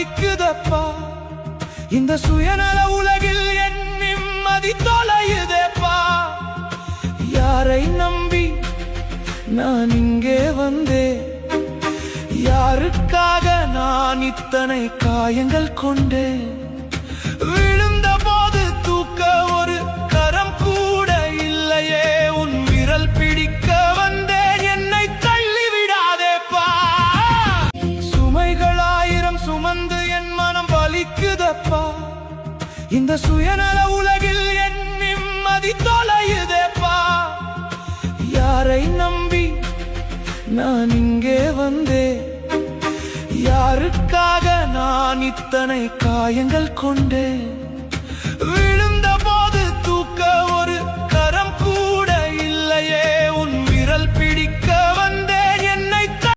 வலிக்குதப்பா. இந்த சுயநல உலகில் என் நிம்மதி தொலையுதேப்பா. யாரை நம்பி நான் இங்கே வந்தேன்? யாருக்காக நான் இத்தனை காயங்கள் கொண்டேன்? விழுந்த போது தூக்க ஒரு கரம் கூட இல்லையே. உன் விரல் பிடிக்க வந்தேன், என்னை தள்ளிவிடாதேப்பா. சுமைகள் 1000 சுமந்து என் மனம் வலிக்குதப்பா. இந்த சுயநல உலகில் என் நிம்மதி தொலையுதேப்பா. யாரை நம்பி நான் இங்கே வந்தேன்? யாருக்காக நான் இத்தனை காயங்கள் கொண்டேன்? விழுந்த போது தூக்க ஒரு கரம் கூட இல்லையே. உன் விரல்